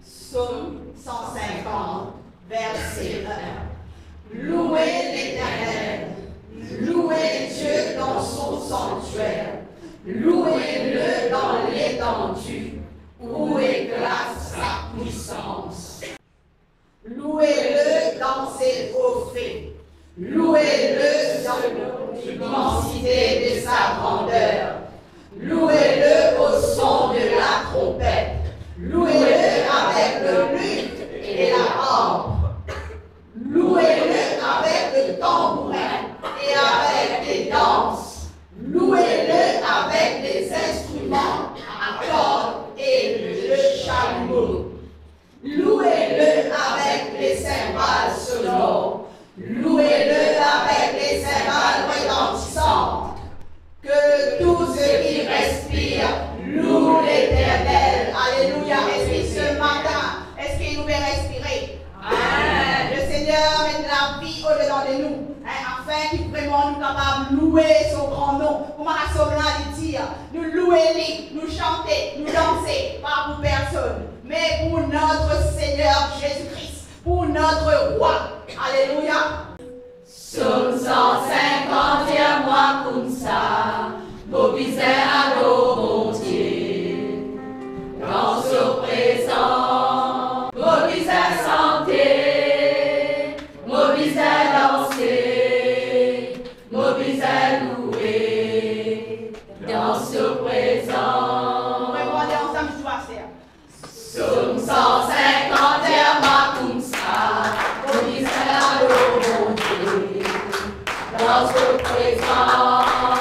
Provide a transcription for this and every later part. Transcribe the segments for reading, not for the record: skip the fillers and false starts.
Psaume 150, verset 1. Louez l'Éternel, louez Dieu dans son sanctuaire, louez-le dans l'étendue, où éclate sa puissance. Louez-le dans ses trophées, louez-le dans l'immensité de sa grandeur, louez-le au son de la trompette, louez-le avec le luth et la harpe, louez-le avec le tambourin et avec les danses, louez-le avec les instruments à cordes et le chameau, louez-le avec les cymbales sonores, louez-le avec les cymbales retentissantes. Que tout ce qui respire loue l'Éternel. Alléluia. Est-ce que ce matin, est-ce qu'il nous fait respirer? Amen. Le Seigneur met de la vie au-dedans de nous, afin qu'il vraiment nous capables de louer son grand nom. Pour ma rassemblement de dire, nous louer, nous chanter, nous danser, pas pour personne, mais pour notre Seigneur Jésus-Christ, pour notre roi. Alléluia. Psaume 150, moi comme ça, mobilisé à nos bon Dieu, dans ce présent, mobilisé à santé, mobilisé à danser, mobilisé à louer, dans ce présent. On va regarder ensemble ce soir, Psaume 150, moi comme ça, mobilisé à nos bon Dieu, dans ce présent.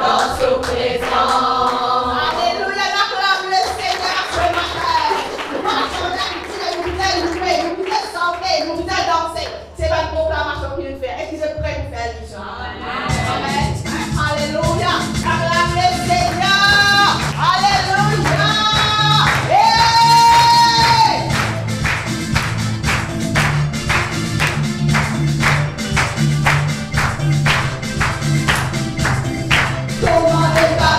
dans son présent. Alléluia, acclame le Seigneur ce matin. Nous marchons d'habitude, nous voulons louer, nous voulons chanter, nous voulons danser. C'est pas une proclamation qu'il nous fait. Est-ce que c'est prêt pour faire les gens? Amen. Alléluia, acclame le Seigneur. Alléluia. Hey! Comment ne pas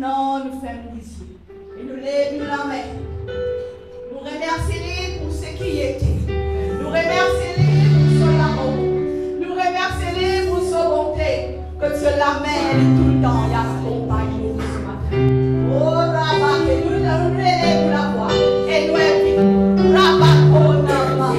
Maintenant, nous faisons ici. Et nous lèvons la main. Nous remercions pour ce qui était. Nous remercions pour son amour. Nous remercions pour son bonté. Que cela mène tout le temps et accompagne nous ce matin. Oh, Rabat, que nous lèvons la voix. Et nous invitons. Rabat, oh, Nama.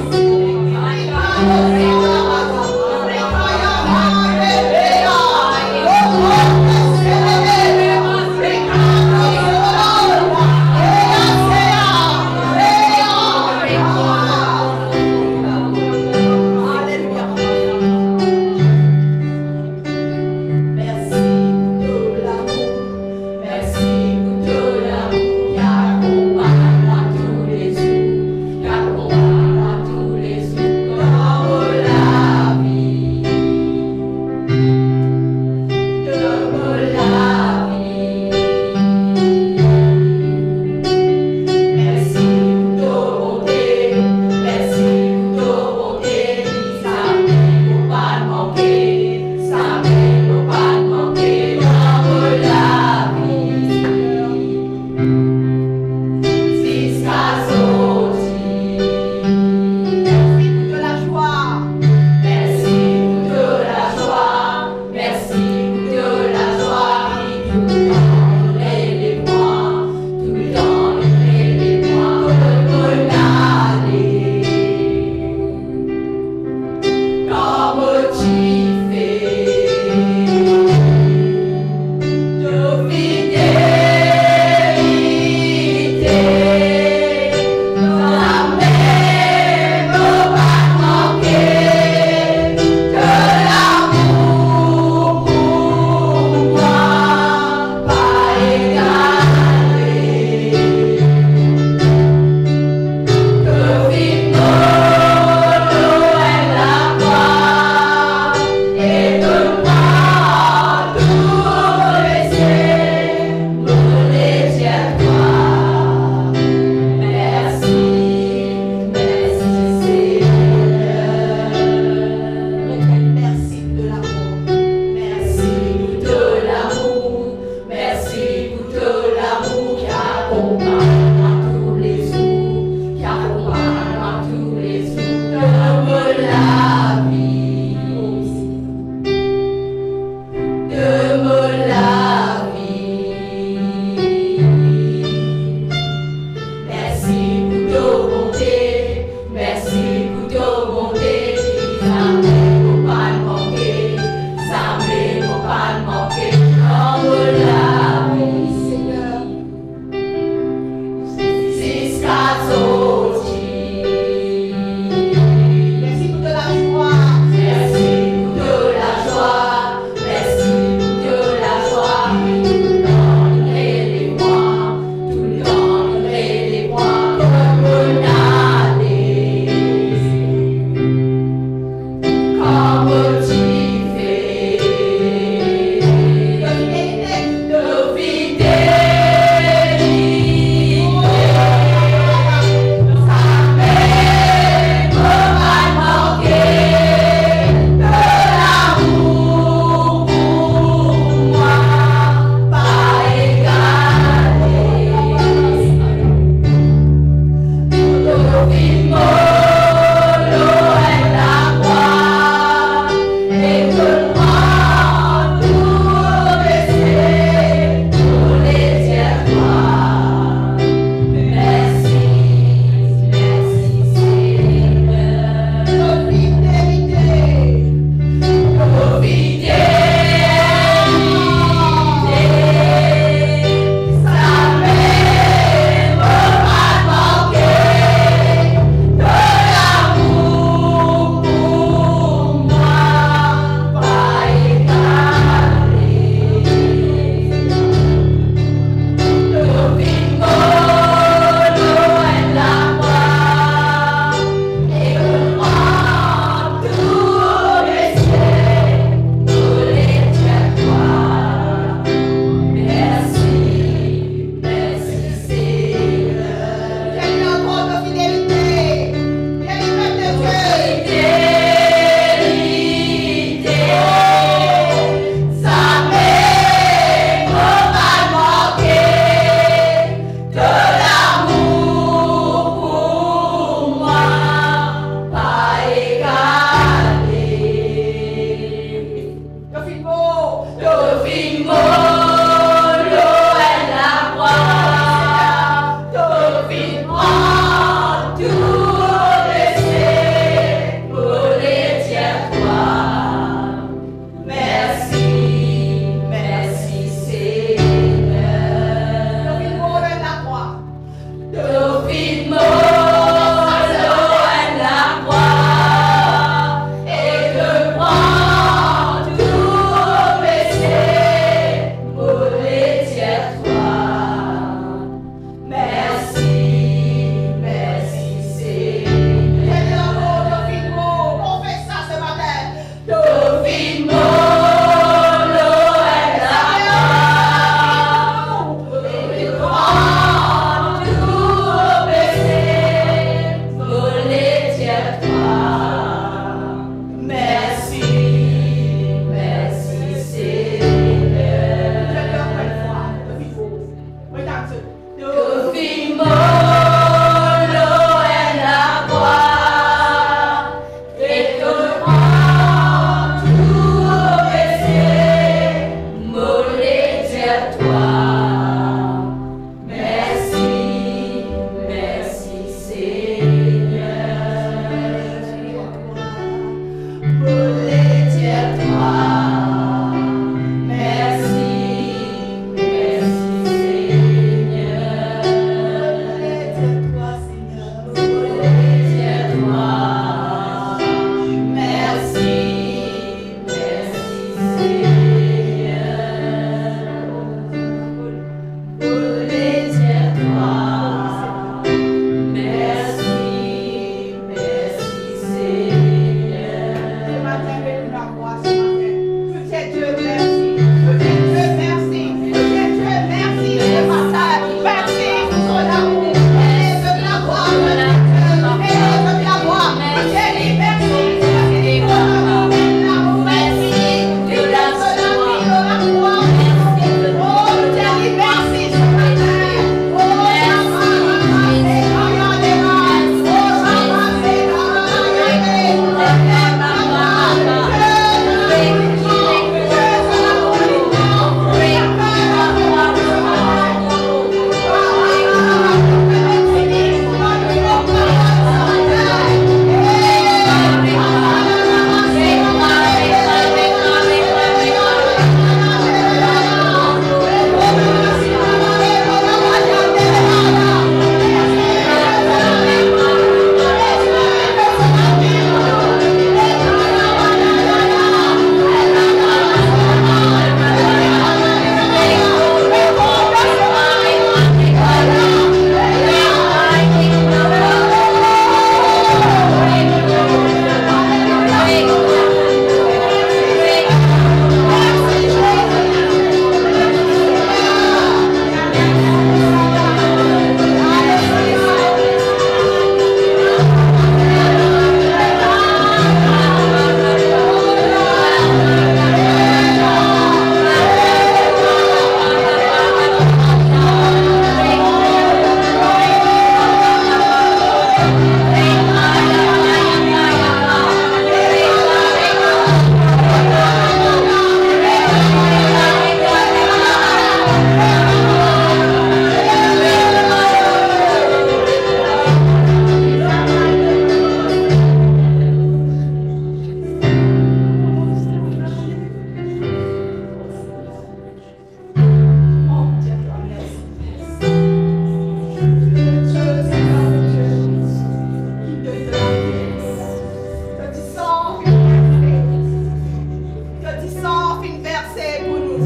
petit sang fin versé pour nous.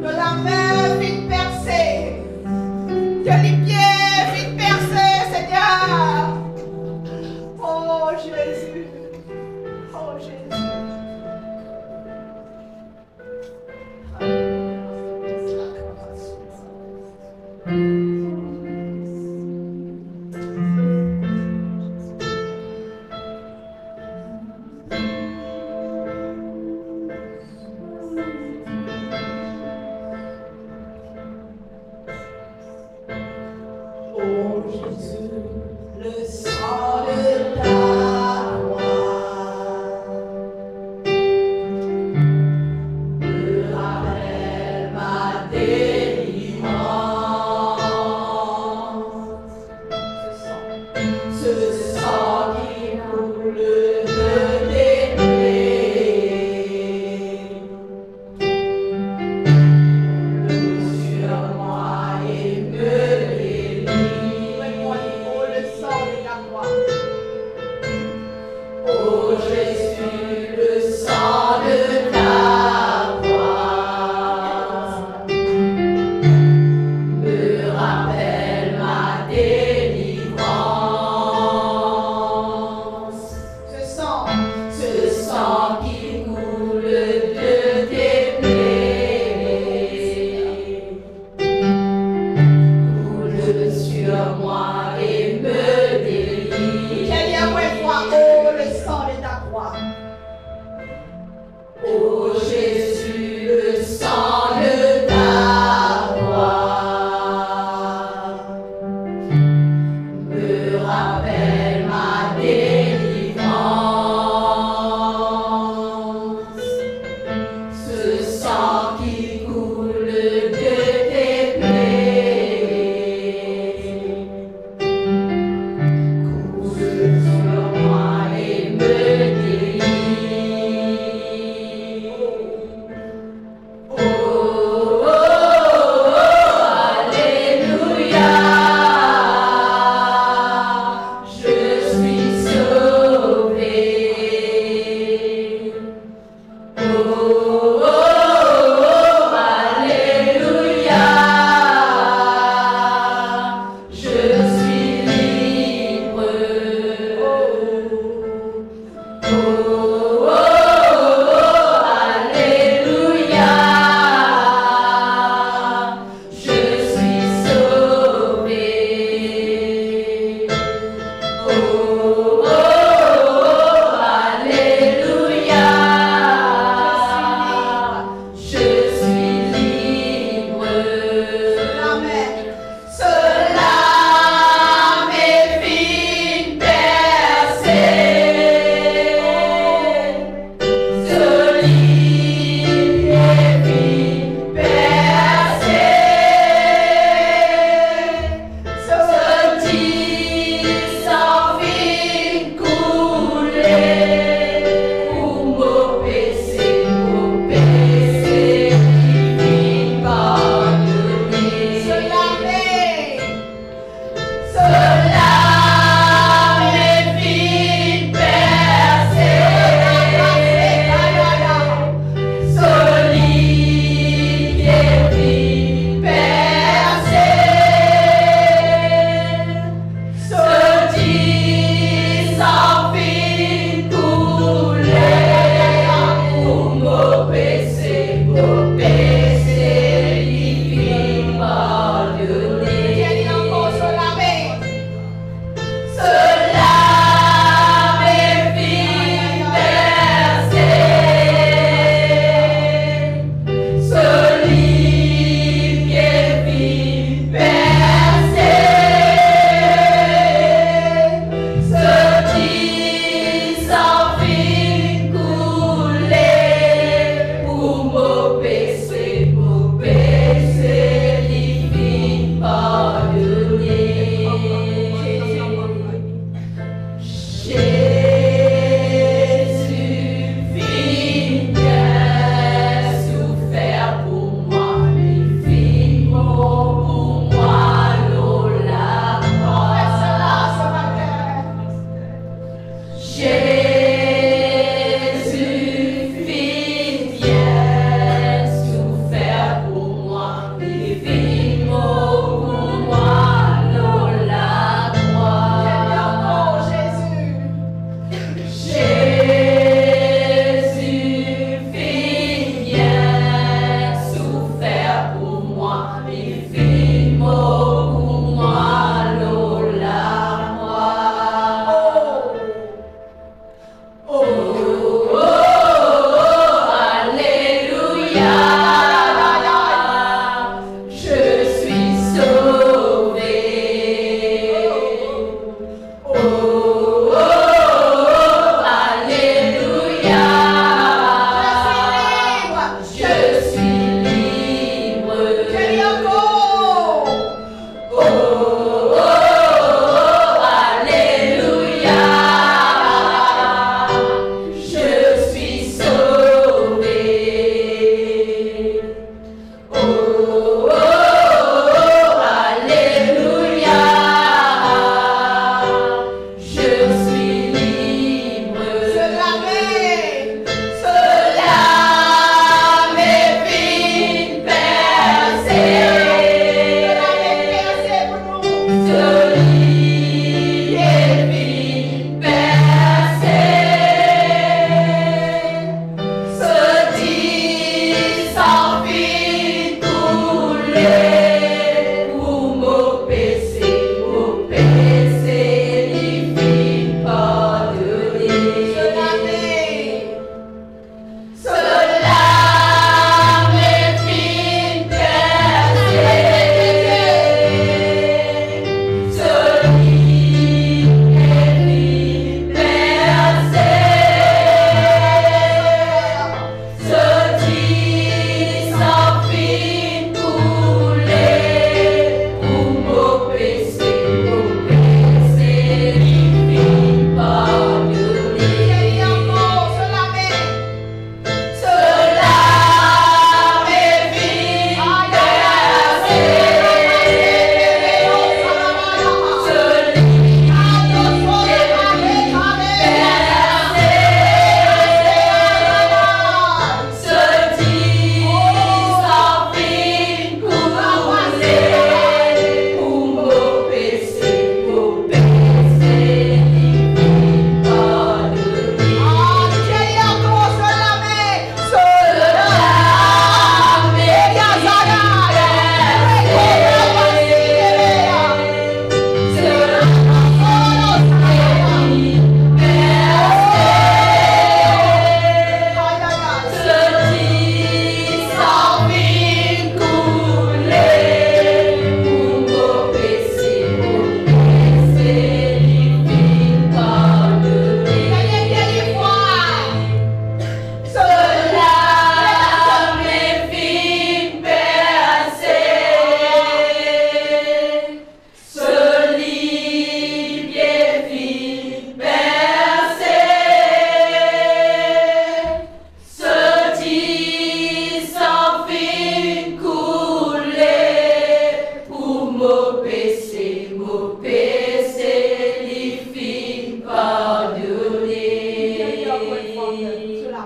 De la main fin percée. De les pieds fin percés, Seigneur. Oh Jésus. Oh Jésus. Oh Jésus, le sang de ta croix me rappelle ma délivrance. Ce sang qui coule de tes plaies, coule sur moi et me oh, le sang de ta croix. Oh Jésus, le sang de ta croix me rappelle ma délivrance. Ce sang qui coule de tes plaies, coule sur moi et me délivre. Oh, le sang de ta croix. Oh Jésus, le sang de ta croix me rappelle ma délivrance. Ce sang qui coule de tes plaies, coule sur moi et me délivre.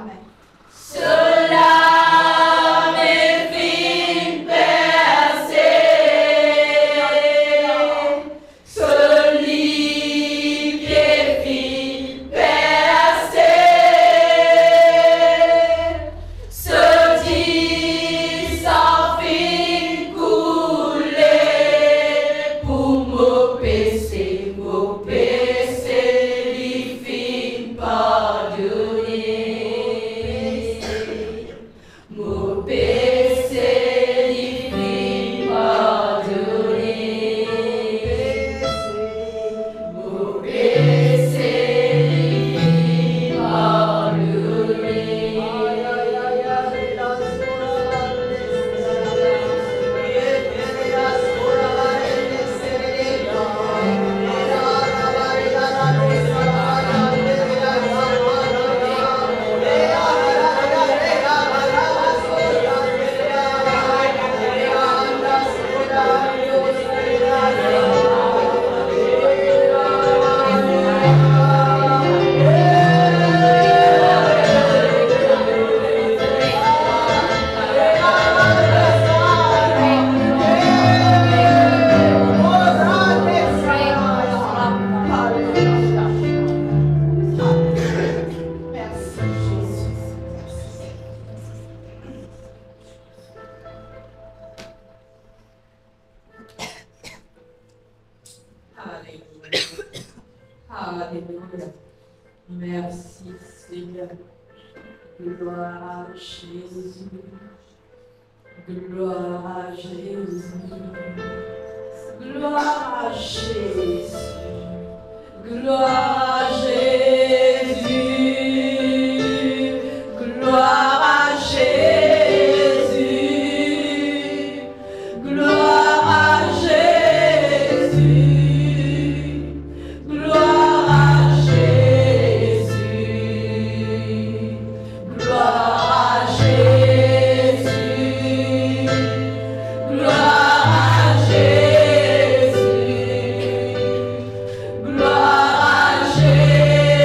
Amen. Cela m'est fin percé, celui qui est fin percé, ce dit sans fin couler pour mon péché, il fin pardonner. Mon péché, il fin pardonner. Mon péché, il fin pardonner. Alléluia. Merci Seigneur. Gloire à Jésus. Gloire à Jésus. Gloire à Jésus. Gloire à Jésus. Gloire à Jésus. Gloire à Jésus. Gloire à Jésus. Gloire à Jésus. Gloire à Jésus. Gloire à Jésus.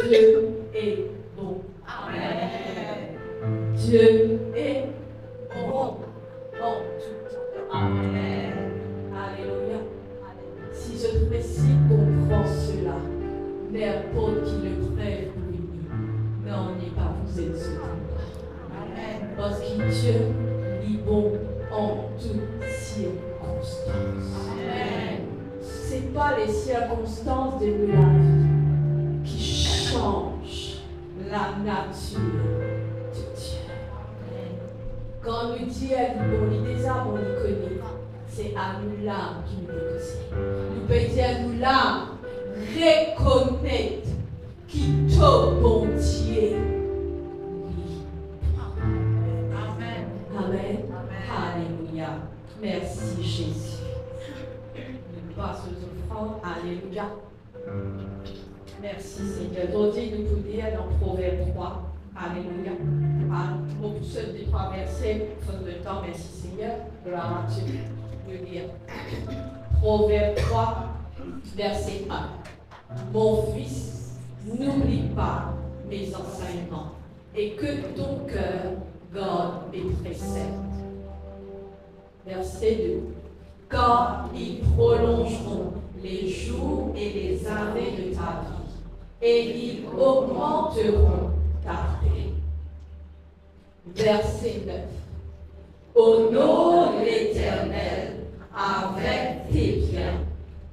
Dieu est bon. Amen. Dieu est bon en tout temps. Amen. Alléluia. Si je pouvais si comprendre cela, n'importe qui le prenne pour lui. Non, on n'est pas vous êtes ce Amen. parce que Dieu est bon en toutes circonstances. Amen. C'est pas les circonstances de la vie qui changent la nature de Dieu. Quand nous disons bon, il déjà bon, il connaît, c'est à nous l'âme qui nous découvrent. Nous pouvons dire à nous l'âme, reconnaître qu'il est bon Dieu. Amen. Amen. Amen. Alléluia. Merci Jésus. Nous passons aux offrandes. Alléluia. Merci Seigneur. Aujourd'hui, nous pouvons dire dans Proverbe 3. Alléluia. Au seul des 3 versets, faute de temps, merci Seigneur. Gloire à Dieu. Je veux dire. Proverbe 3, verset 1. Mon fils, n'oublie pas mes enseignements et que ton cœur garde mes préceptes. Verset 2. Car ils prolongeront les jours et les années de ta vie, et ils augmenteront ta paix. Verset 9. Honore l'Éternel avec tes biens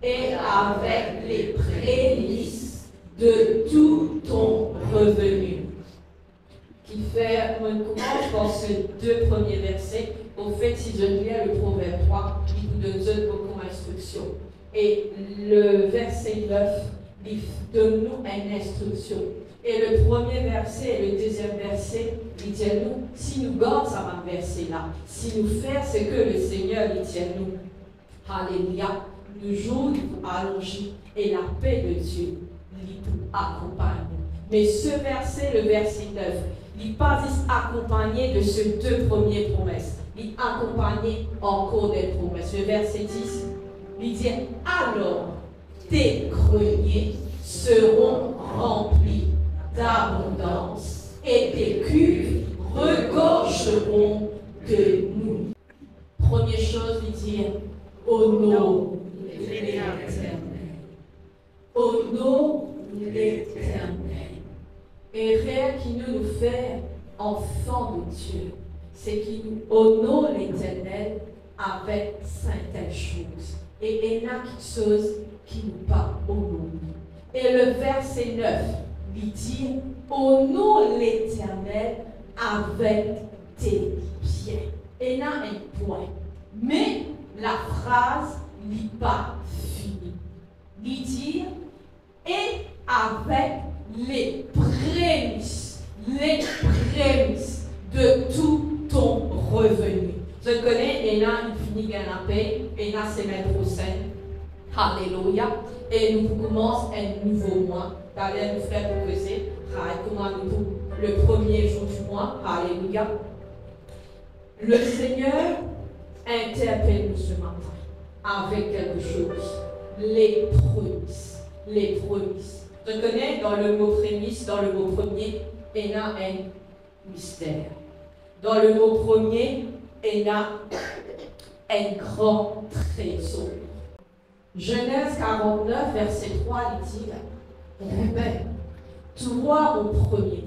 et avec les prémices de tout ton revenu. Qui fait, on commence par ces 2 premiers versets. Au fait, si je lis le Proverbe 3, il nous donne beaucoup d'instructions. Et le verset 9, il donne nous une instruction. Et le premier verset et le deuxième verset, il dit à nous, si nous gardons ça même verset-là, si nous faisons ce que le Seigneur dit à nous, alléluia, nous jouons allongés et la paix de Dieu nous accompagne. Mais ce verset, le verset 9, il n'est pas juste accompagné de ces 2 premières promesses. Il est accompagné encore des promesses. Le verset 10, il dit, alors tes greniers seront remplis d'abondance et tes cuves regorgeront de nous. Première chose, il dit, honore l'Éternel. Honore l'Éternel. Et rien qui nous fait enfants de Dieu, c'est qu'il nous honore l'Éternel avec certaines choses. Et il y a quelque chose qui nous pas honore. Et le verset 9, il dit, honore l'Éternel avec tes biens. Et il y a un point. Mais la phrase n'est pas finie. Il dit, et avec les prémices de tout ton revenu. Je connais, et là, il finit bien la paix, et là, c'est mettre au sein. Alléluia. Et nous commençons un nouveau mois. D'ailleurs, nous frères pour causer. Comment nous, le premier jour du mois. Alléluia. Le Seigneur interpelle nous ce matin avec quelque chose. Les prémices. Les prémices. Je connais dans le mot prémisse, dans le mot premier, il y a un mystère. Dans le mot premier, il y a un grand trésor. Genèse 49, verset 3, il dit, Ruben, toi mon premier,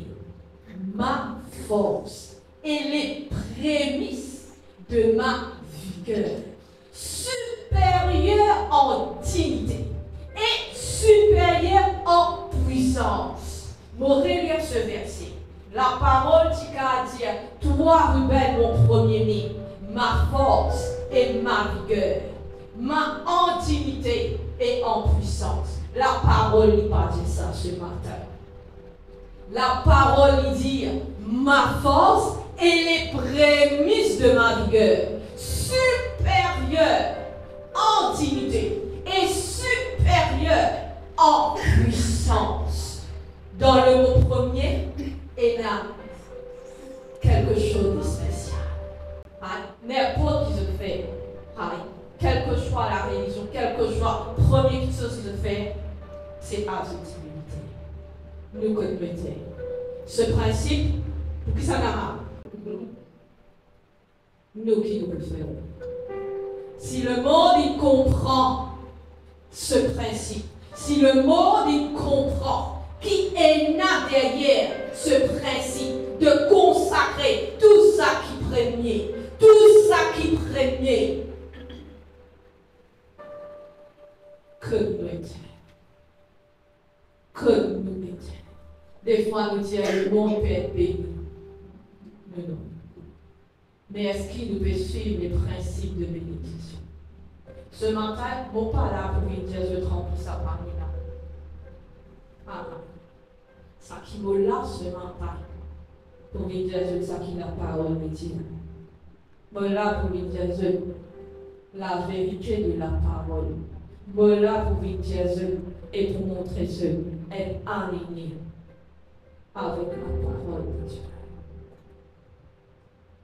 ma force et les prémices de ma vigueur, supérieure en dignité et supérieure en puissance. M'aurait lire ce verset. La parole dit qu'à dire, toi Ruben mon premier-né, ma force et ma vigueur, ma en dignité et en puissance. La parole n'est pas dit ça ce matin. La parole dit ma force et les prémices de ma vigueur, supérieure en dignité et supérieure en puissance. Dans le mot premier, il y a quelque chose de spécial. N'importe qui se fait, quelle que soit la religion, quelle que soit la première chose qui se fait, c'est adultérité. nous connaissons. Ce principe, pour qui ça n'a nous qui nous le faisons. Si le monde il comprend ce principe, si le monde il comprend qui est là derrière ce principe de consacrer tout ça qui premier, que nous étions. Des fois, nous disons le monde peut être béni. Non. Mais est-ce qu'il nous peut suivre les principes de bénédiction? Ce matin, mon pas là pour dire je trempe ça parmi là. Ah, ça qui me là ce matin pour dire je ça qui la parole me dit. Me là pour dire je la vérité de la parole. Me là pour dire je et pour montrer je être aligné avec la parole de Dieu.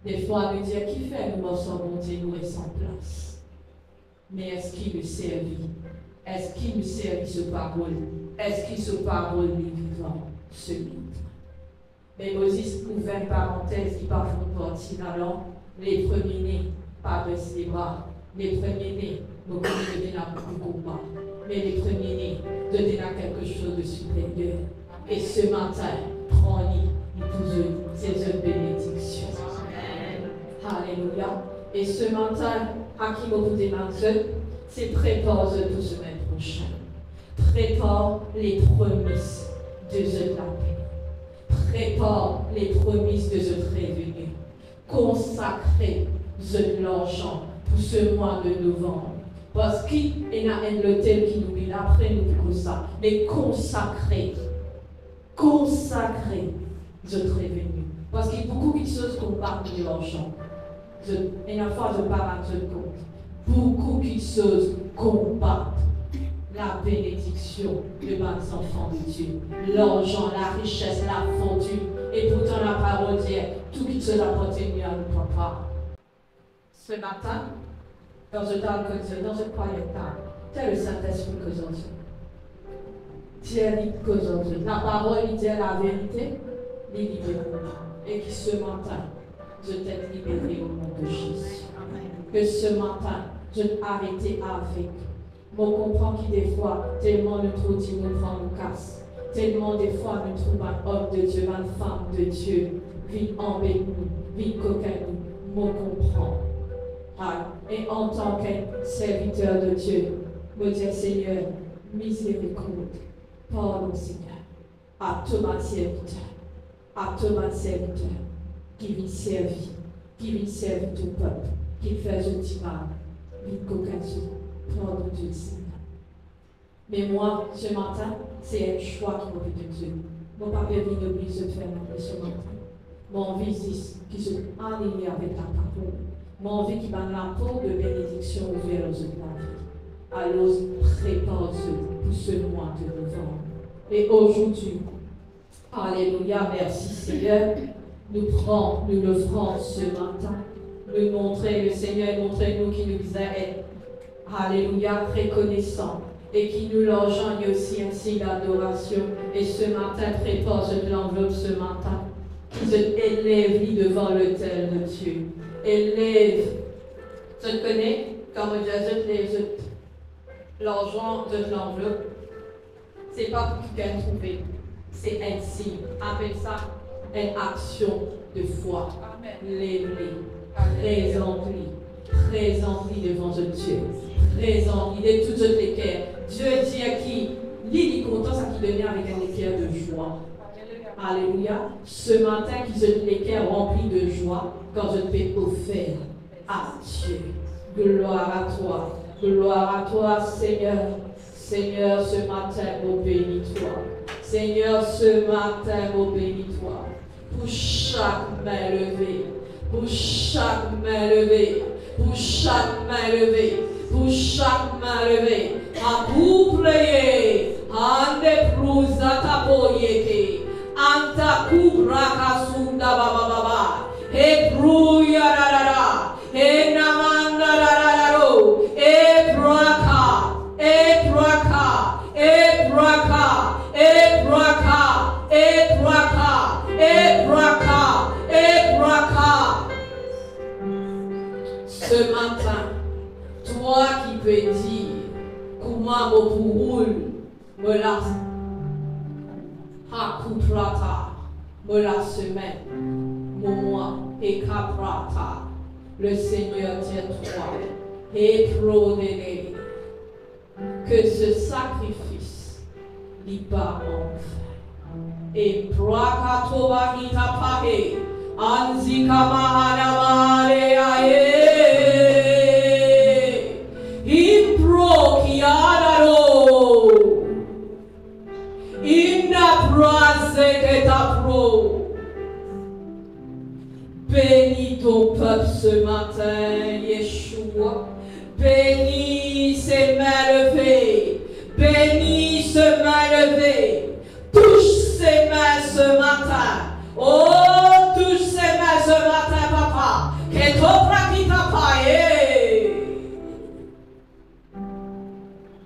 Des fois, nous disons qui fait nous ensemble, Dieu nous est sans place. Mais est-ce qu'il nous servit? Est-ce qu'il nous servit ce parole? Est-ce qu'il ce parole est vivant? Ce livre. Mais Moses ouvre une parenthèse qui parle de partie alors les premiers-nés, pas de ses bras. Les premiers-nés, nous connaissons beaucoup de combat. Mais les premiers-nés, donnez quelque chose de supérieur. Et ce matin, prends-les, c'est une bénédiction. Alléluia. Et ce matin, à qui vous demandez, c'est prépare pour semaine prochaine. Prépare les promesses de la paix. Prépare les promesses de ce revenu. Consacrez l'argent pour ce mois de novembre. Parce qu'il y a un hôtel qui nous dit après nous comme ça. Mais consacrez votre revenu. Parce qu'il y a beaucoup de choses qu'on parle de l'argent. Et la fois je parle à ce compte. Beaucoup de choses combattent la bénédiction de mes enfants de Dieu. L'argent, la richesse, la fortune. Et pourtant la parole dit, tout qui se appartient à nos papa. Ce matin, dans ce temps que Dieu, dans ce croyant temps, c'est le Saint-Esprit que j'en suis. Dieu dit que j'en suis. La parole, il dit la vérité, il libère. Et qui ce matin, je t'ai libéré au nom de Jésus. Que ce matin, je t'ai arrêté avec. On comprend qu'il des fois, tellement nous trop dit, nous prend nous casse. Tellement des fois, nous trouvons un homme de Dieu, une femme de Dieu, vite embêté nous, vite coquin nous, on comprend. Et en tant que serviteur de Dieu, me dire Seigneur, miséricorde, pardon Seigneur, à tout ma serviteur, qui vient servir ton peuple, qui fait du mal, vite coquin pardon Dieu Seigneur. Mais moi, ce matin, c'est un choix qui m'a fait de Dieu. Mon papa vient d'oublier de faire ce matin. Mon visite qui se aligné avec la parole. Mon vie qui m'a la porte de bénédiction ouverte aux autres la vie. Alors, prépare-toi pour ce mois de novembre. Et aujourd'hui, alléluia, merci Seigneur, nous le ferons ce matin. Nous montrer, le Seigneur montrez-nous qui nous disait être, alléluia, reconnaissant. Et qui nous l'enjoigne aussi ainsi d'adoration. Et ce matin, prépare l'enveloppe ce matin. Qui se élève devant l'autel de Dieu. Élève. Tu te connais? Quand on dit l'argent de l'enveloppe, c'est pas pour qu'il gagne trouver. C'est un signe. Appelle ça une action de foi. Lève-les. Présente-les devant Dieu. Présente-les de toutes les cœurs. Dieu dit à qui? Lui, il est content, ça qui devient avec un éclair de joie. Alléluia. Ce matin, qui se les cœurs remplis de joie, quand je te fais offert à Dieu. Gloire à toi. Gloire à toi, Seigneur. Seigneur, ce matin, oh bénis-toi. Seigneur, ce matin, oh bénis-toi. Pour chaque main levée. Pour chaque main levée. Pour chaque main levée. Pour chaque main levée. A couplé. Ande prouza tapoyeke. Anta kubra kasunda baba baba. E bruya rarara. E namanda rararo. E braka. E braka. E braka. E braka. peut dire comment mon pour me la hakuprata me la semaine mon mois et caprata le Seigneur tient toi et prodéné que ce sacrifice n'est pas mon fait et prakatoba hitapahe anzika mahana mare ae impro kiadaro inna prase que ta pro. Bénis ton peuple ce matin, Yeshua. Bénis ces mains levées. Bénis ce main levée. Touche ces mains ce matin. Oh, touche ces mains ce matin, papa. Que ton pratique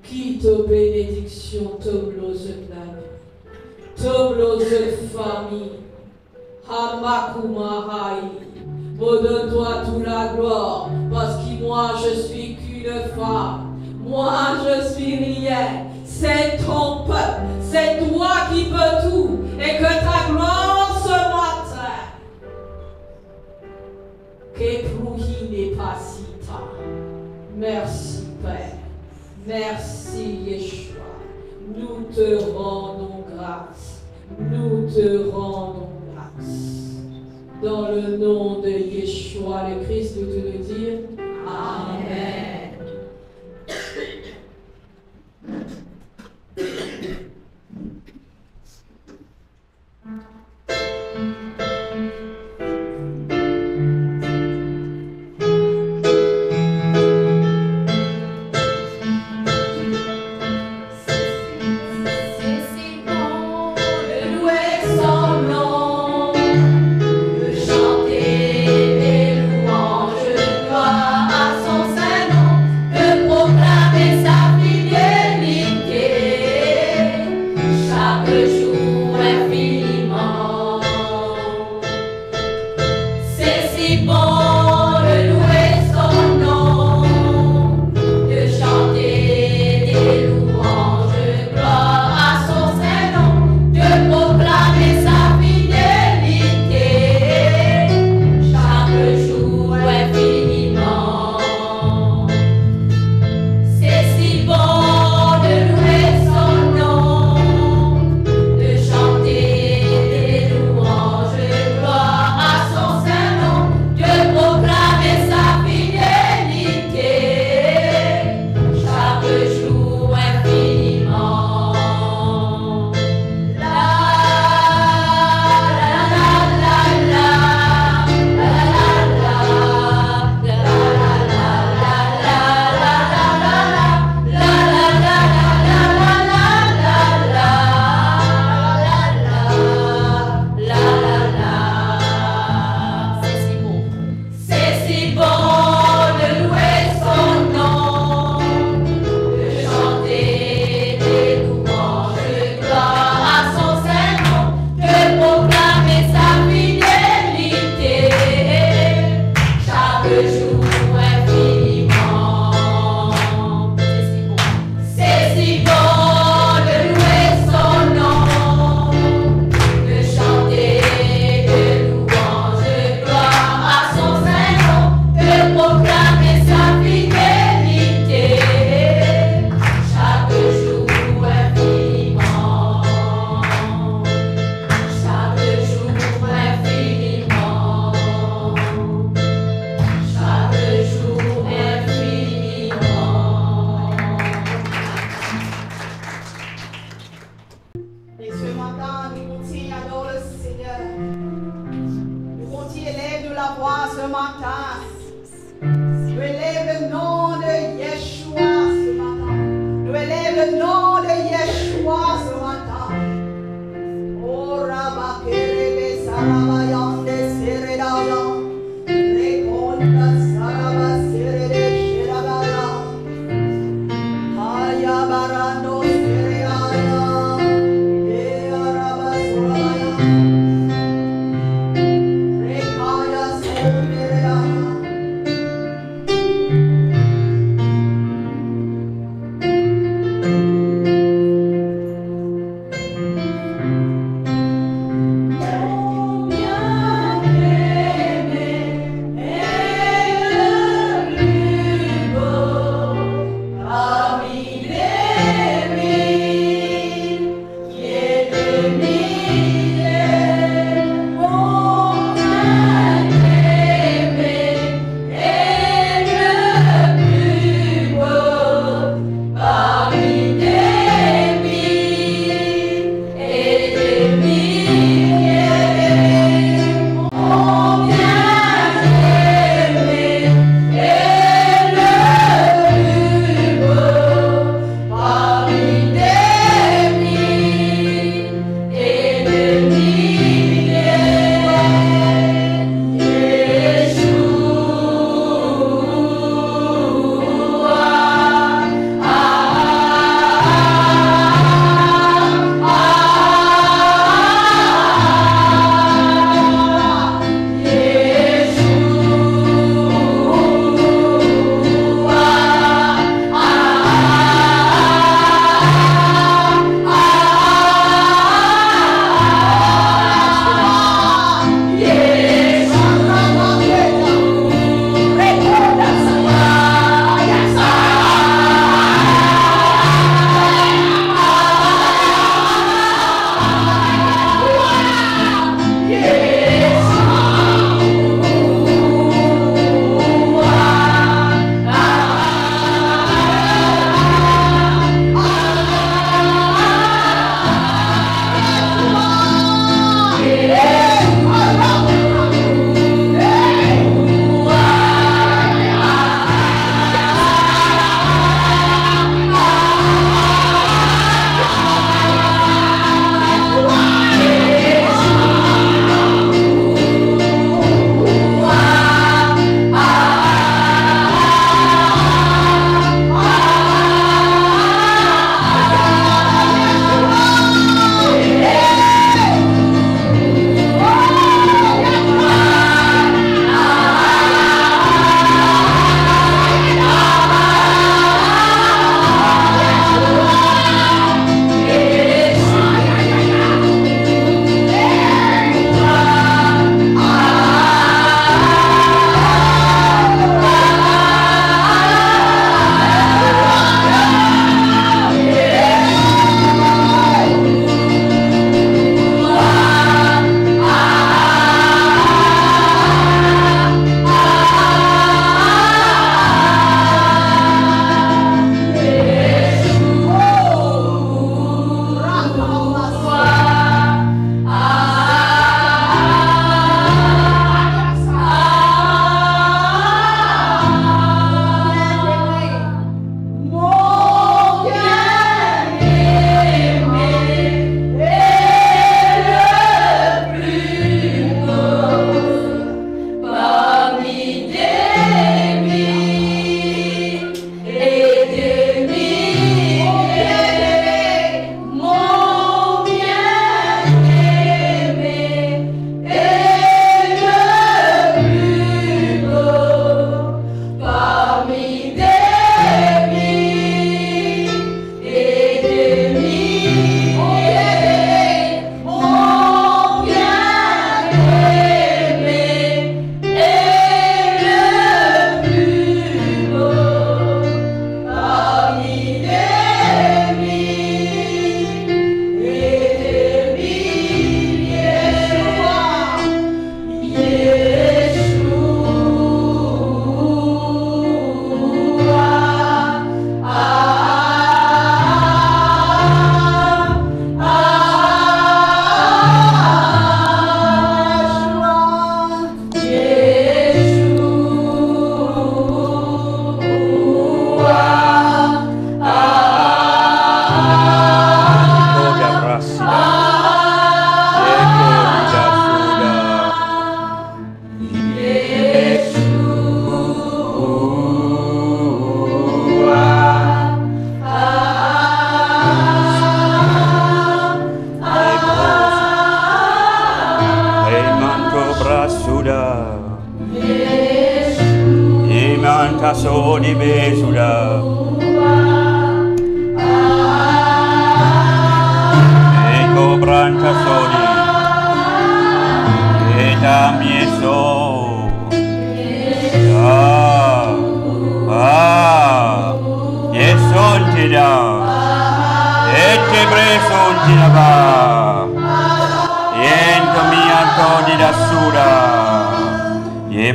qui te bénédiction, te blose plan, te blose famille. Hamakumahai, donne-toi toute la gloire, parce que moi je suis qu'une femme, moi je suis rien, c'est ton peuple, c'est toi qui peux tout, et que ta gloire ce matin, que Prouhi n'est pas si tard. Merci Père, merci Yeshua, nous te rendons grâce, nous te rendons dans le nom de Yeshua le Christ, nous te le dire. Amen.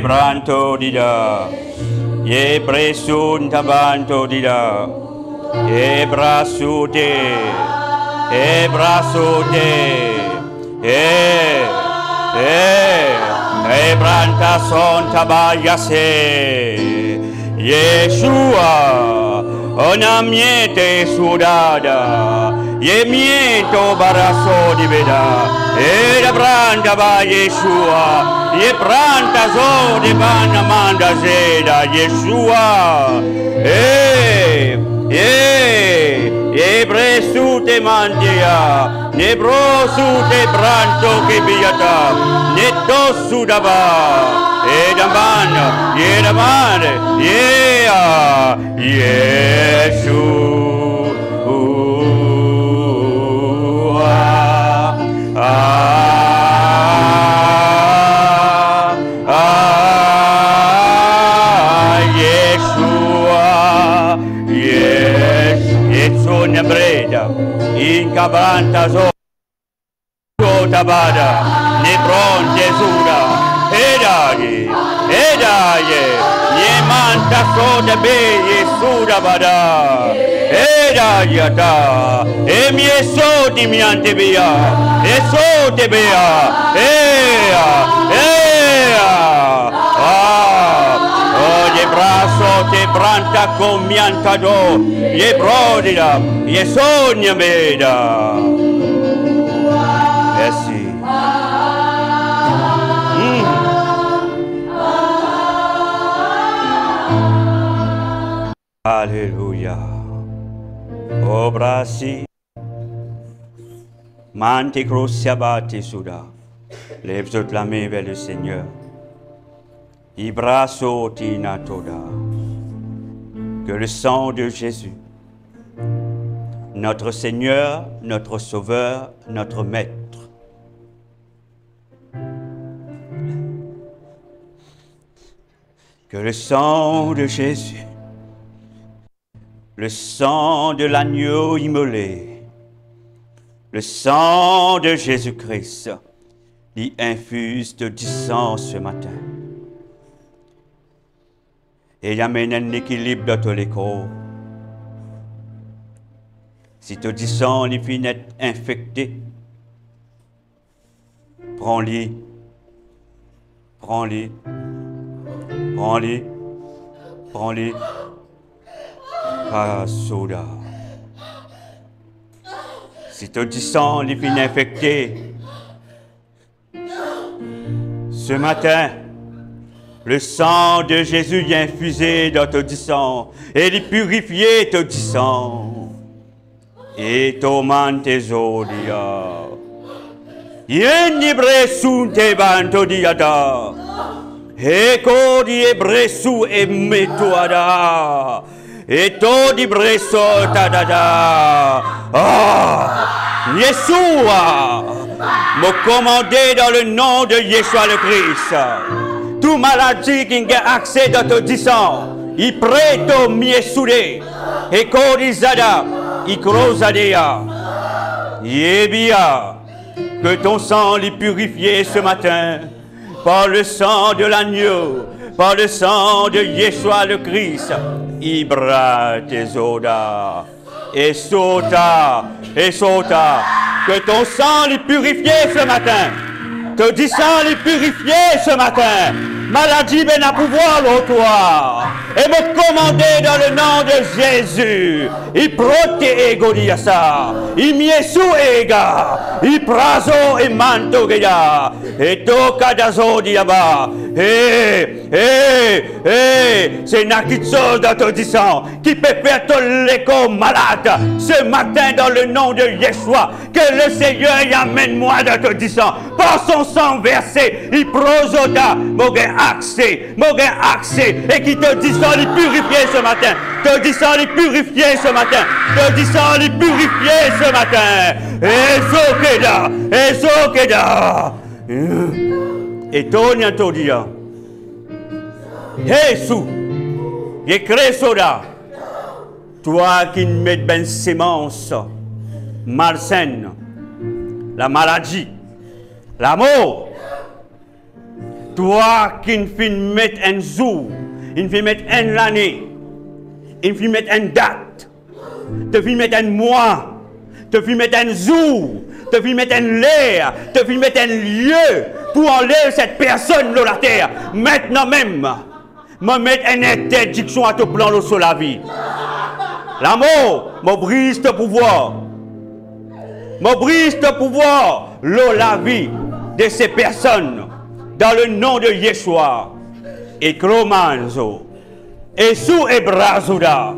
Branto dida, ye bresun tabanto dida, ye brasute, branta son tabayase, Yeshua, ona miete sudada, ye mieto baraso di veda, la branda ba Yeshua. Ye pranta zo de bana manda zeda Yeshua. Ye bresu te mandia, ne brosu te branto che biata, ne tosu daba, damana, ye damane, Yeshua. Breda, in cabanta so tabada, ne bronte sura, edaghi, ye manta so de be, sura bada, edaghiata, e mie so di miante via, e so te bea, ye braso te branta con miantado, ye brodida, ye sogna veda. Sì. Alléluia. Oh brasi, manti crossi abati suda. Lève toute la main vers le Seigneur. I brasoti natoda. Que le sang de Jésus, notre Seigneur, notre Sauveur, notre Maître, que le sang de Jésus, le sang de l'agneau immolé, le sang de Jésus-Christ, y infuse de du sang ce matin. Et y amène un équilibre dans tous les corps. Si tu dis sang, les finit infecté, prends-les, prends-les, prends-les, prends-les. Ah, soda. Si tu dis sang, les finit infecté, ce matin, le sang de Jésus est infusé dans ton sang et il purifie ton sang. Et tomante zodia. Yeni bresu te banto diada. E codi e bresu e metuada. Et to di breso tadada. Ah, Yeshua, me commander dans le nom de Yeshua le Christ. Toute maladie qui a accès dans ton sang, il prête au miessoudé, et corizada, il crozadea. Yébia, que ton sang l'ait purifié ce matin, par le sang de l'agneau, par le sang de Yeshua le Christ, Ibra tesoda, et sauta, que ton sang l'ait purifié ce matin. Que du sang les purifier ce matin. Maladie ben à pouvoir au toi. Et me commander dans le nom de Jésus. Il prote ego ça. Il miesu ega. Il prazo et manto geda. Et toca dazo diaba. C'est Nakitso dans ton sang qui peut faire ton l'écho malade ce matin dans le nom de Yeshua. Que le Seigneur y amène-moi dans ton sang. Par son sang versé, il prosoda, mogen accès, et qui te dit sans les purifier ce matin, te dit sans les purifier ce matin, te dit sans les purifier ce matin, et Zokeda, Et Tonya Todia. Jésus, et Crésoda, toi qui mets ben sémence, malsaine, la maladie, la mort, toi qui ne met un jour, il ne met une année, il ne met une date, te fait mettre un mois, te fait mettre un jour, te fait mettre un l'air, te fait mettre un lieu pour enlever cette personne de la terre. Maintenant même, me mettre une interdiction à te plan sur la vie. L'amour me brise le pouvoir. Me brise le pouvoir de la vie de ces personnes dans le nom de Yeshua. Et Kromanzo. Et sous Ebrazuda.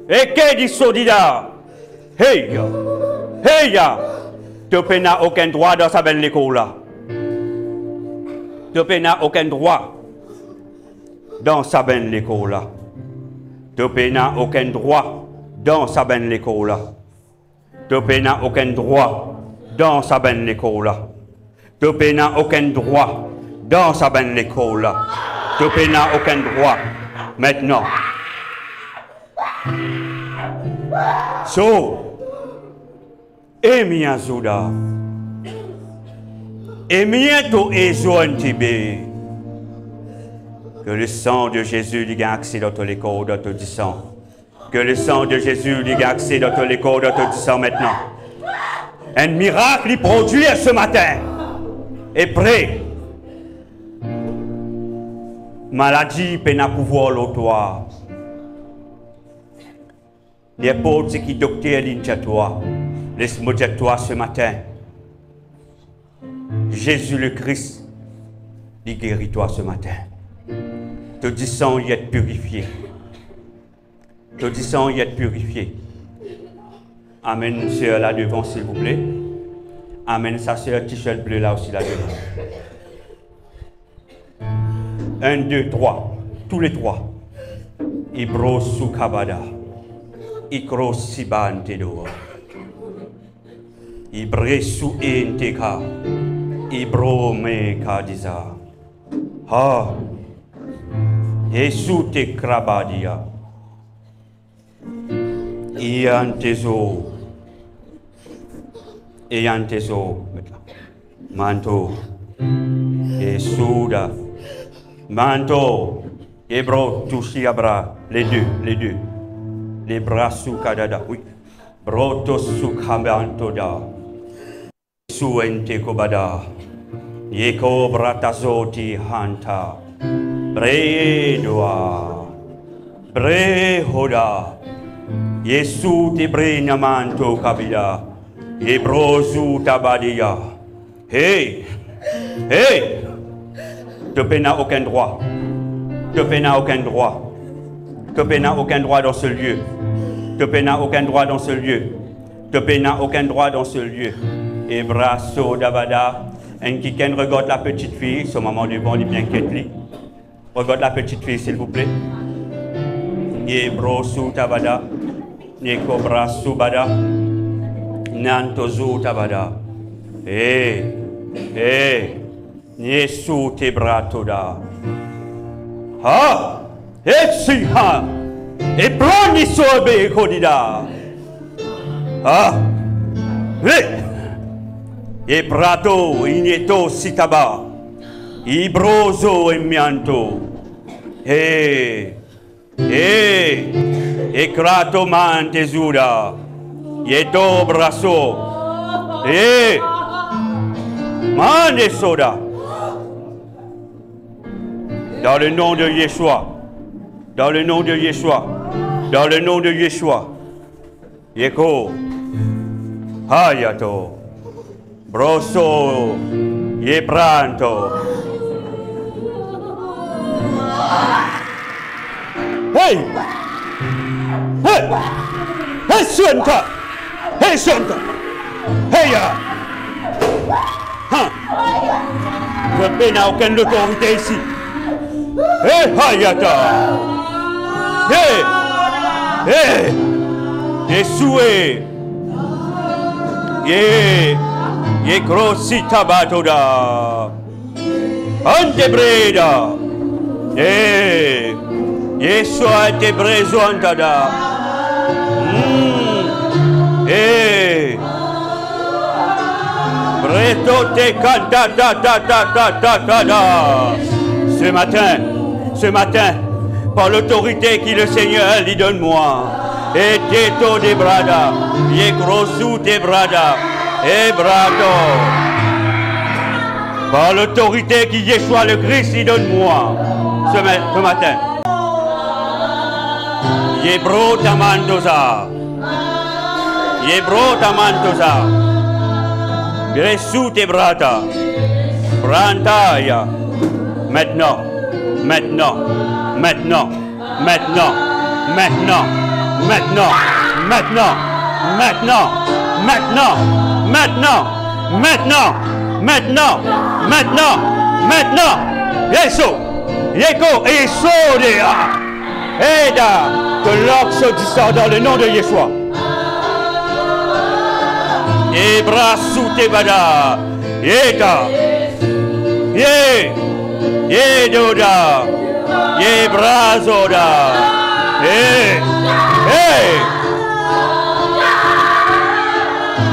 Et Kedi Sodida. Hey, hey, tu n'as aucun droit dans sa belle école là. Tu n'as aucun droit dans sa belle école là. Tu n'as aucun droit dans sa belle école là. Tu n'as aucun droit dans sa belle école là. Tu n'as aucun droit dans sa belle école là. Tu n'as aucun droit maintenant. So, Emia Zuda, Emia to Ezoan Tibé, que le sang de Jésus lui a accès dans tous les corps de tout sang. Que le sang de Jésus lui a accès dans tous les corps de tout sang maintenant. Un miracle est produit ce matin. Et prêt. Maladie peine à pouvoir l'autoire. Les pauvres qui docteur ligne toi, laisse-moi dire toi ce matin. Jésus le Christ, il guérit toi ce matin. Te dis sang y être purifié. Te dis sang y être purifié. Amen, sœur là devant s'il vous plaît. Amen, sa sœur t-shirt bleu là aussi là devant. 1, 2, 3, tous les trois. Ibro Sukabada. Ikro Siban Tedo. Ibre Su Enteka. Ibro Me Kadiza. Ha. Yesu te Krabadia. Iantezo. Iantezo. Manto. Yesuda. Manto. Ebro Tushiabra. Les deux. Les bras sous kadada, oui. Broto sous kabantoda. Sous ente kobada. Yeko bratazoti hanta. Bredoa. Brehoda. Yesu te brenamanto kabida. Yebrozu tabadia. Hey! Hey! Tu n'as aucun droit. Tu n'as aucun droit. Tu n'as aucun droit dans ce lieu. Tu n'as aucun droit dans ce lieu. Tu n'as aucun droit dans ce lieu. Et brasso d'abada. Un qui regarde la petite fille. Ce moment devant, il est bien qu'elle. Regarde la petite fille, s'il vous plaît. Et brosso tabada. Neko brasso bada. Nantozo tabada. Yesu te bratoda. Ah! Etsiha! E ploni sobe kodida! Ah! E prato inieto sitaba! Ibrozo e mianto! E krato mantezura! E do braso! Mande soda! Dans le nom de Yeshua! Dans le nom de Yeshua. Dans le nom de Yeshua. Yeko. Hayato. Broso. Yepranto. Hey! Hey! Hey, Santa! Hey, Santa! Hey, ya! Je n'ai aucune autorité ici. Hey, Hayata! Hey! Hey! Yesue! Ye grossi tabatoda! Ante breda. Yeshua te brezontada. Breto te canta ce matin, par l'autorité que le Seigneur lui donne moi, et teto de brada, ye grosu te brada, et brado. Par l'autorité que Yeshua le Christ lui donne moi, ce matin. Ye bro tamandoza. Yebro tamantosa. Gresu te brata. Brantaya. Maintenant. Maintenant. Maintenant. Maintenant. Maintenant. Maintenant. Maintenant. Maintenant. Maintenant. Maintenant. Maintenant. Maintenant. Maintenant. Maintenant. Yeso. Yeko. Yeso dea. Aida. Que l'ox descend dans le nom de Yeshua. Et bras sous tes bada. Yeta. Ye doda. Ye brazoda.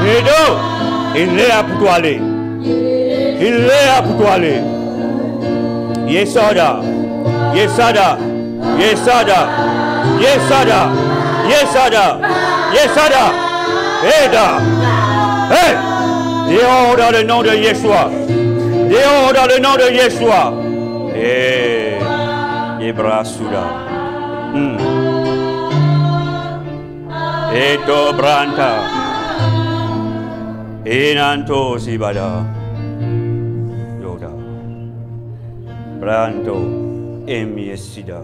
Et donc, il est à pour toi aller. Il est à pour toi aller. Yesada. Yesada. Yesada. Yesada. Yesada. Yesada. Eda. Hey! Dehors dans le nom de Yeshua. Dehors dans le nom de Yeshua. Ibrasuda. Eto branta. Inanto sibada. Yoda. Branto emiesida.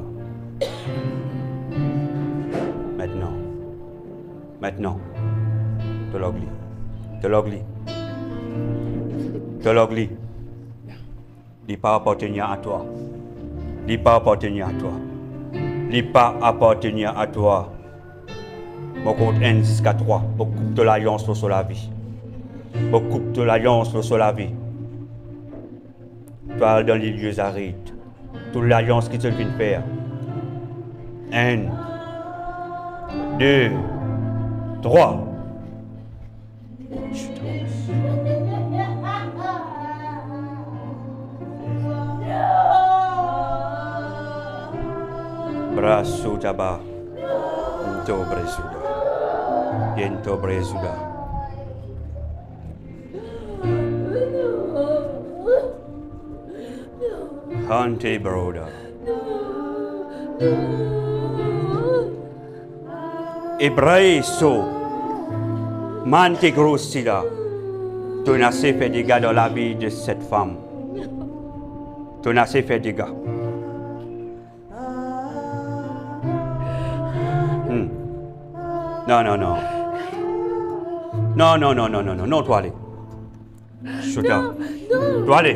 Maintenant. De l'ogli. De l'ogli. De l'ogli. Il pas appartenir à toi. Il pas appartenir à toi. Il pas appartenir à toi. Mon compte 1 jusqu'à 3. Beaucoup de l'alliance sur la vie. Beaucoup de l'alliance sur la vie. Toi dans les lieux arides. Toute l'alliance qui te vient faire. 1, 2, 3. Brasso taba. Into bresuda. Yento bresuda. Hante broda. Ebraïso. Mante grossida. Tu n'as assez fait des dégâts dans la vie de cette femme. Tu n'as assez fait des dégâts. Non. Non, toi allez. Chuta. Toi allez.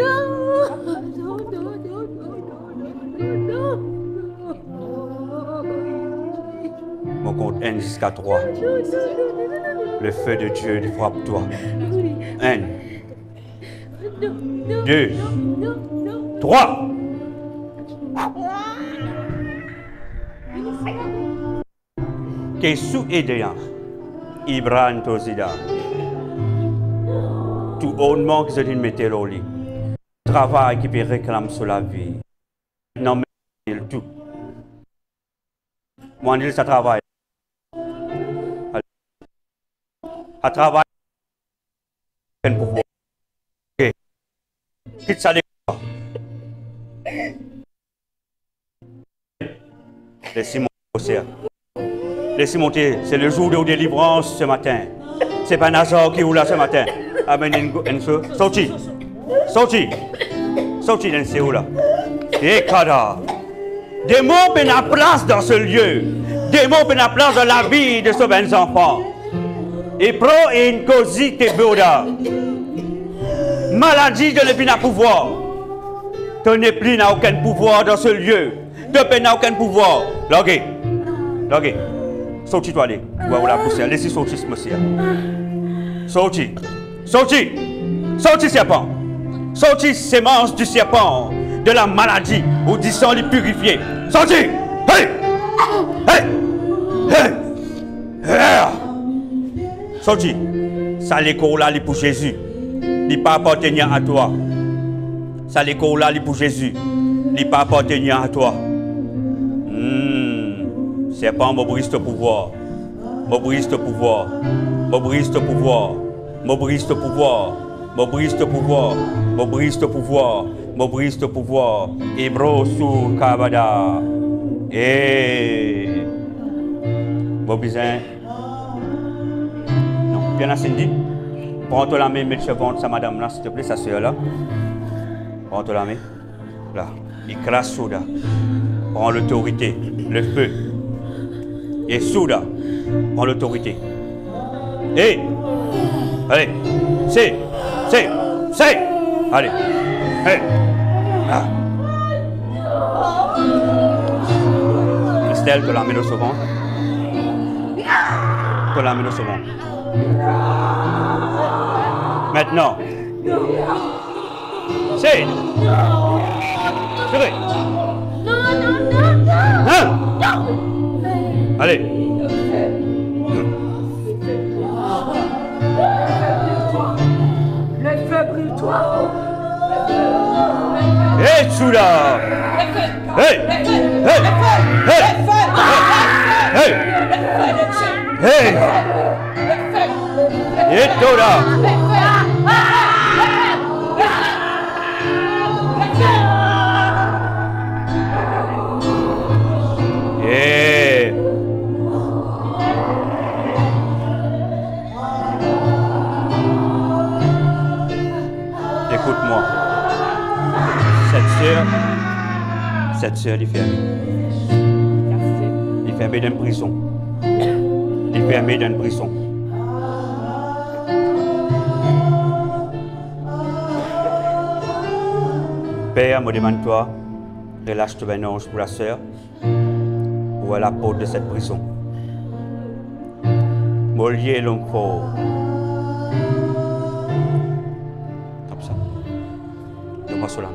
Mon compte 1 jusqu'à 3. Le feu de Dieu frappe toi. 1, 2, 3. Kesu Edea, Ibran Tozida. Tout hautement que je te mette au lit. Travail qui peut réclamer sur la vie. Non, mais tout. Moi, je dis ça travaille. À travailler. Ok. Quitte ça les. Laissez-moi bosser. Laissez monter, c'est le jour de délivrance ce matin. C'est pas Nazar qui est là ce matin. Amen. Sorti. Sorti dans ce là. Et kada. Des mots prennent place dans ce lieu. Des mots prennent place dans la vie de ce bel enfant. Et pro une causie te boda. Maladie de l'épine à pouvoir. Tu n'es plus n'a aucun pouvoir dans ce lieu. Tu n'as aucun pouvoir. Logué. Sorti toi allez. Ou la poussière. Laissez sortir ce monsieur. Sorti serpent. Sorti sémence du serpent, de la maladie, ou du sang les purifier. Sorti! Hey! Hey! Hey! Hey! Sorti. Ça l'écho là, pour Jésus. Il pas appartenir à toi. Ça l'écho là, pour Jésus. Il pas appartenir à toi. Serpent, me brise ton pouvoir. Me brise ton pouvoir. Me brise ton pouvoir. Me brise ton pouvoir. Me brise ton pouvoir. Me brise ton pouvoir. Me brise ton pouvoir. Ebro sous Kabada. Et. Bon besoin. Non, bien Cindy. Prends-toi la main, mets devant sa madame là, s'il te plaît, sa soeur là. Prends-toi la main. Là. Écrase Souda. Prends l'autorité. Le feu. Et Souda. Prends l'autorité. Et. Allez. C'est. Allez. Hey. Ah. Estelle, te la mets au second. Te la mets au second. Maintenant. C'est. Tirez. Hein? Allez. Le feu brûle-toi. Hey, Souda. Hey. Hey. Hey. Hey. Hey. Et Toda. Yeah. Écoute-moi. Cette sœur est fermée. Elle est fermée dans une prison. Elle est fermée dans une prison. Père, me demande-toi, relâche ton ange pour la sœur, ou à la porte de cette prison. Molier l'homme fort. Comme ça. Donne-moi cela.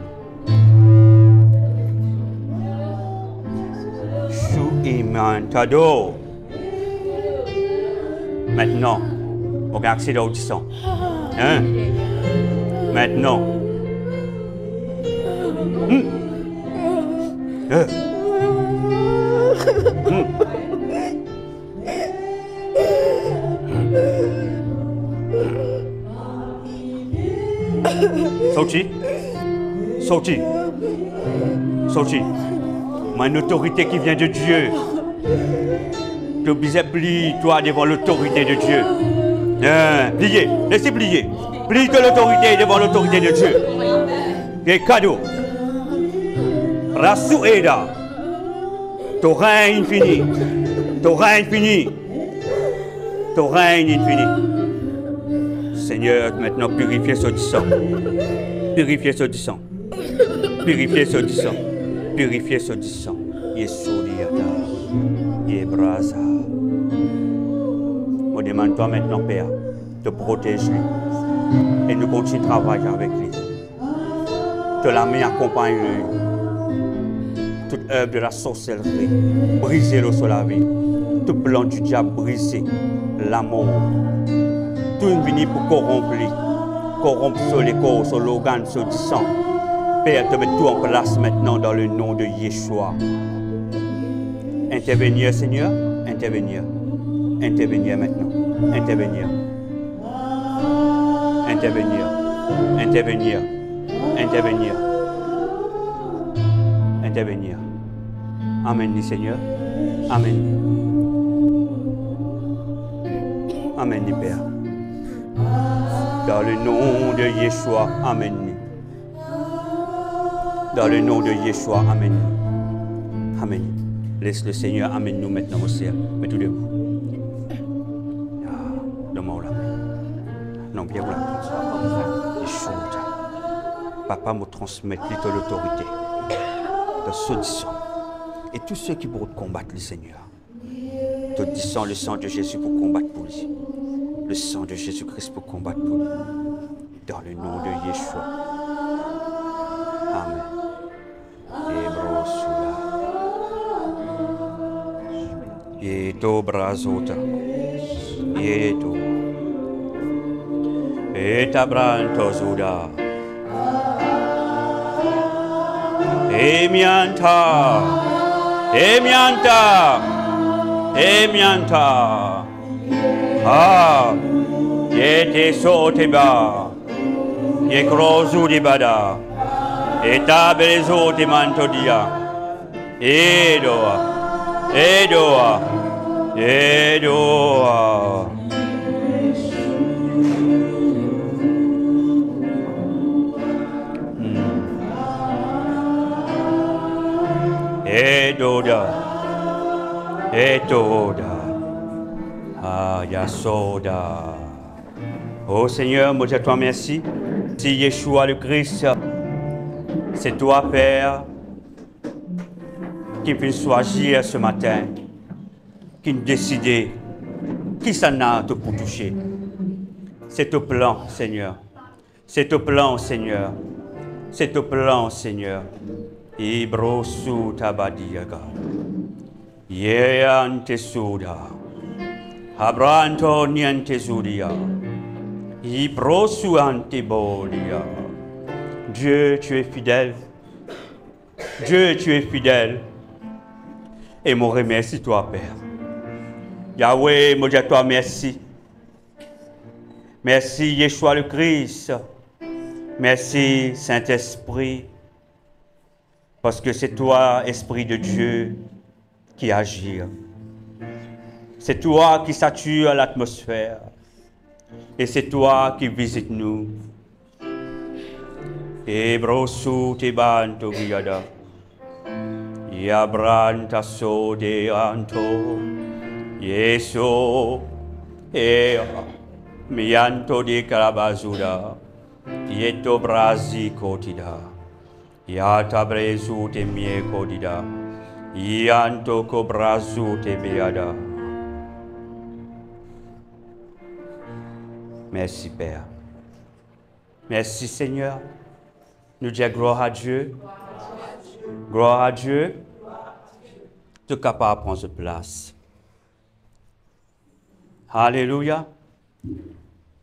Chou imantado. Maintenant, on a accès à l'audition. Hein? Maintenant. Sorti. Mon autorité qui vient de Dieu. Tu obligé plie-toi devant l'autorité de Dieu. Pliez, laissez plier. Plie de l'autorité devant l'autorité de Dieu. Des cadeaux. Rassou Eda. Ton règne infini. Ton règne infini. Ton règne infini. Seigneur, maintenant purifiez ce sang. Purifiez ce sang. Purifiez ce sang. Purifiez ce sang. Yesoudiata. Yebrasa. On demande toi maintenant, Père, de protéger lui. Et nous continuons de travailler avec lui. Te la main accompagne lui. Toute œuvre de la sorcellerie, brisez-le sur la vie. Tout plan du diable, brisé. L'amour. Tout une vini pour corrompre sur les corps, sur l'organe, sur du sang. Père, te mets tout en place maintenant dans le nom de Yeshua. Intervenir, Seigneur, intervenir. Intervenir maintenant. Intervenir. Intervenir. Intervenir. Intervenir. Intervenir. Amen, Seigneur. Amen. Amen, Père. Dans le nom de Yeshua, Amen. Dans le nom de Yeshua, Amen. Amen. Laisse le Seigneur, Amen, nous maintenant au ciel. Mais tout debout. Donne-moi la main. Non, bien vous la transmettre. Yeshua. Papa me transmet l'autorité de ce sang. Et tous ceux qui pourront combattre le Seigneur. Te disant le sang de Jésus pour combattre pour lui. Le sang de Jésus-Christ pour combattre pour lui. Dans le nom de Yeshua. Yeto brazota, yeto, eta branto zuda, emianta, yete soteba, ye krozu di bada, eta bezo di mantodia, edoa. Edoa. Edoda. Yasoda. Oh Seigneur, moi je te remercie. Si Yeshua le Christ, c'est toi, Père, qui puisse choisir ce matin, qui décide, qui s'en a pour toucher. C'est au plan, Seigneur. C'est au plan, Seigneur. C'est au plan, Seigneur. Ibrosu tabadiaga. Yeante suda. Abranto niente sudia. Ibrosu antibodia. Dieu, tu es fidèle. Dieu, tu es fidèle. Et moi remercie toi, Père. Yahweh, moi je te remercie. Merci, Yeshua le Christ. Merci, Saint-Esprit. Parce que c'est toi, Esprit de Dieu, qui agit. C'est toi qui sature l'atmosphère. Et c'est toi qui visite nous. Et brosu te banto biada. Yabranta so de anto, yeso, mianto de carabazuda, yeto brasi kotida, yata brezu te mie kodida, yanto kobrazu te beada. Merci Père. Merci Seigneur. Nous disons gloire à Dieu. Gloire à Dieu. Tu es capable de prendre place. Alléluia.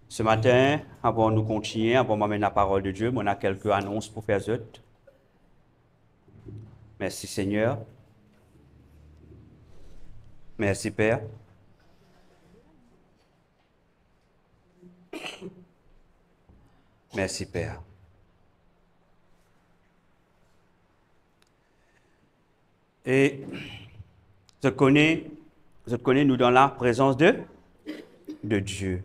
Ce matin, avant de nous continuer, avant de m'amener la parole de Dieu, on a quelques annonces pour faire autres. Merci Seigneur. Merci Père. Merci Père. Et je connais nous dans la présence de Dieu.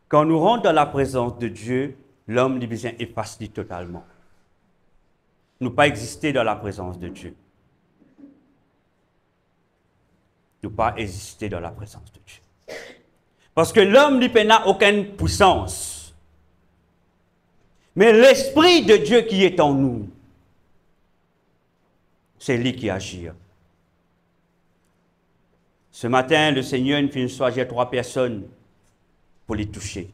Quand nous rentrons dans la présence de Dieu, l'homme devient effacé totalement. Nous pas exister dans la présence de Dieu. Nous pas exister dans la présence de Dieu. Parce que l'homme n'a aucune puissance. Mais l'Esprit de Dieu qui est en nous, c'est lui qui agit. Ce matin, le Seigneur nous fait choisir 3 personnes pour les toucher.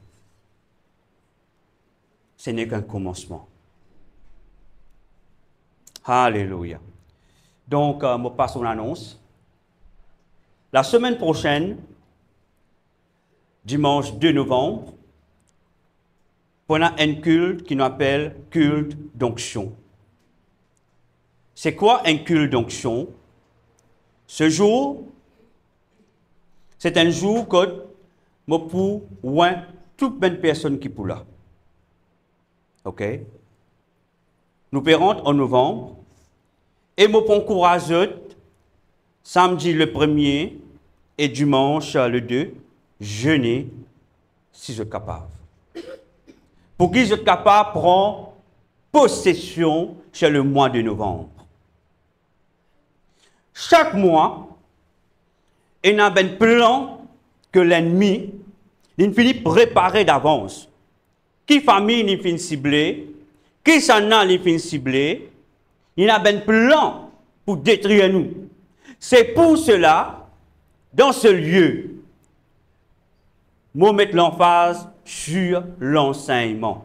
Ce n'est qu'un commencement. Alléluia. Donc, je passe mon annonce. La semaine prochaine, dimanche 2 novembre, on a un culte qui nous appelle culte d'onction. C'est quoi un culte d'onction? Ce jour, c'est un jour que je pour toute bonne personne qui pour là. OK? Nous pérons en novembre et je prends courage samedi le 1er et dimanche le 2, jeûner si je suis capable. Pour qui je suis capable de prendre possession chez le mois de novembre. Chaque mois, il y a un plan que l'ennemi finit préparer d'avance. Qui famille il finit ciblée, qui s'en a il finit ciblée, il y a un plan pour détruire nous. C'est pour cela, dans ce lieu, je mets l'emphase sur l'enseignement.